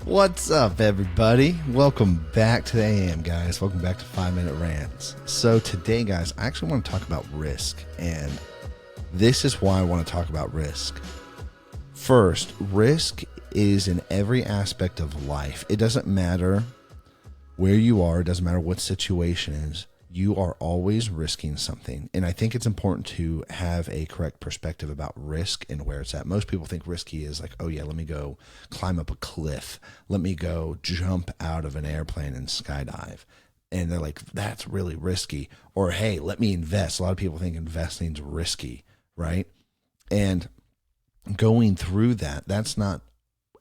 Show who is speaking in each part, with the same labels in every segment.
Speaker 1: What's up, everybody? Welcome back to the AM, guys. Welcome back to 5-Minute Rants. So today, guys, I actually want to talk about risk, and this is why I want to talk about risk. First, risk is in every aspect of life. It doesn't matter where you are. It doesn't matter what situation is. You are always risking something. And I think it's important to have a correct perspective about risk and where it's at. Most people think risky is like, oh yeah, let me go climb up a cliff. Let me go jump out of an airplane and skydive. And they're like, that's really risky. Or, hey, let me invest. A lot of people think investing's risky, right? And going through that, that's not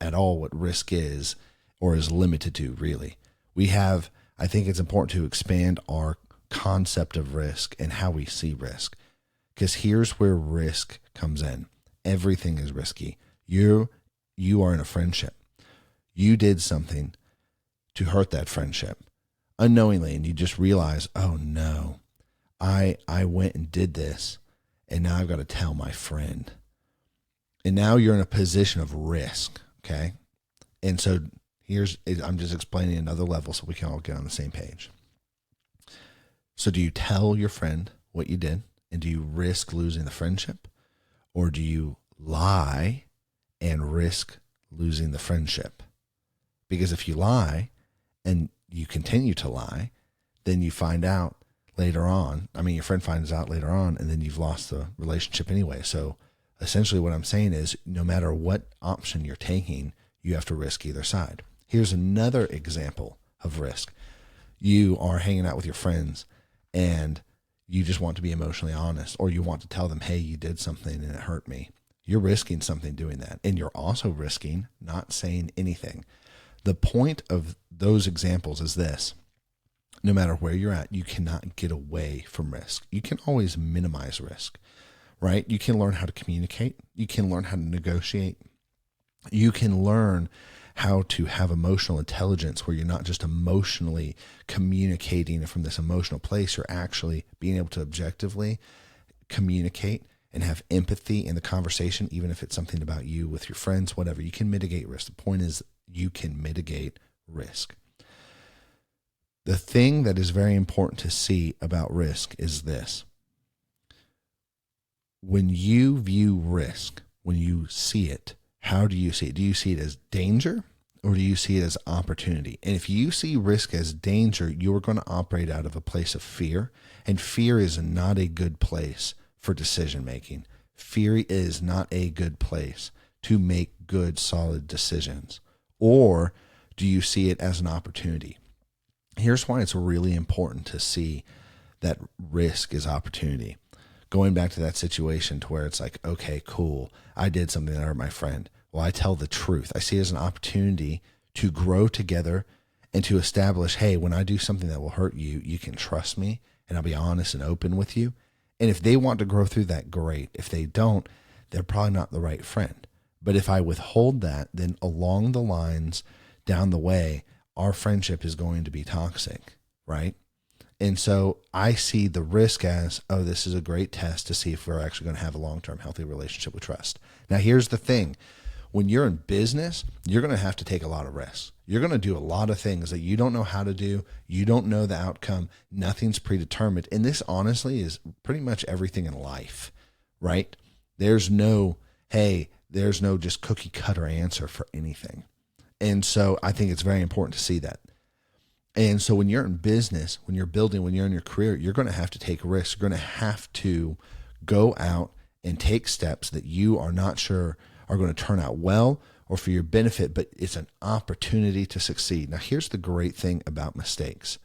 Speaker 1: at all what risk is or is limited to, really. I think it's important to expand our concept of risk and how we see risk, because here's where risk comes in. Everything is risky. You are in a friendship. You did something to hurt that friendship unknowingly, and you just realize, oh no, I went and did this, and now I've got to tell my friend. And now you're in a position of risk, okay? And so I'm just explaining another level so we can all get on the same page. So do you tell your friend what you did, and do you risk losing the friendship? Or do you lie and risk losing the friendship? Because if you lie and you continue to lie, then you find out later on, your friend finds out later on, and then you've lost the relationship anyway. So essentially what I'm saying is, no matter what option you're taking, you have to risk either side. Here's another example of risk. You are hanging out with your friends, and you just want to be emotionally honest, or you want to tell them, hey, you did something and it hurt me. You're risking something doing that. And you're also risking not saying anything. The point of those examples is this: no matter where you're at, you cannot get away from risk. You can always minimize risk, right? You can learn how to communicate. You can learn how to negotiate. You can learn how to have emotional intelligence, where you're not just emotionally communicating from this emotional place. You're actually being able to objectively communicate and have empathy in the conversation, even if it's something about you with your friends, whatever. You can mitigate risk. The point is, you can mitigate risk. The thing that is very important to see about risk is this: when you view risk, when you see it, how do you see it? Do you see it as danger, or do you see it as opportunity? And if you see risk as danger, you are going to operate out of a place of fear. And fear is not a good place for decision making. Fear is not a good place to make good, solid decisions. Or do you see it as an opportunity? Here's why it's really important to see that risk is opportunity. Going back to that situation to where it's like, okay, cool, I did something that hurt my friend. Well, I tell the truth. I see it as an opportunity to grow together and to establish, hey, when I do something that will hurt you, you can trust me, and I'll be honest and open with you. And if they want to grow through that, great. If they don't, they're probably not the right friend. But if I withhold that, then along the lines, down the way, our friendship is going to be toxic, right? And so I see the risk as, oh, this is a great test to see if we're actually going to have a long-term healthy relationship with trust. Now, here's the thing. When you're in business, you're going to have to take a lot of risks. You're going to do a lot of things that you don't know how to do. You don't know the outcome. Nothing's predetermined. And this honestly is pretty much everything in life, right? There's no just cookie cutter answer for anything. And so I think it's very important to see that. And so when you're in business, when you're building, when you're in your career, you're going to have to take risks. You're going to have to go out and take steps that you are not sure are going to turn out well or for your benefit, but it's an opportunity to succeed. Now, here's the great thing about mistakes.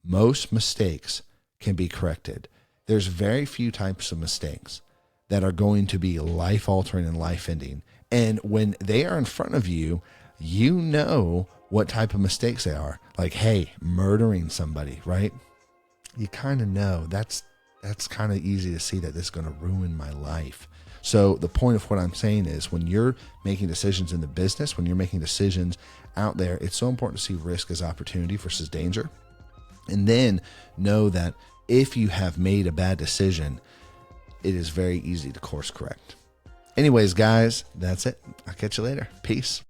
Speaker 1: Most mistakes can be corrected. There's very few types of mistakes that are going to be life-altering and life-ending. And when they are in front of you, you know what type of mistakes they are. Like, hey, murdering somebody, right? You kind of know that's kind of easy to see that this is going to ruin my life. So the point of what I'm saying is, when you're making decisions in the business, when you're making decisions out there, it's so important to see risk as opportunity versus danger. And then know that if you have made a bad decision, it is very easy to course correct. Anyways, guys, that's it. I'll catch you later. Peace.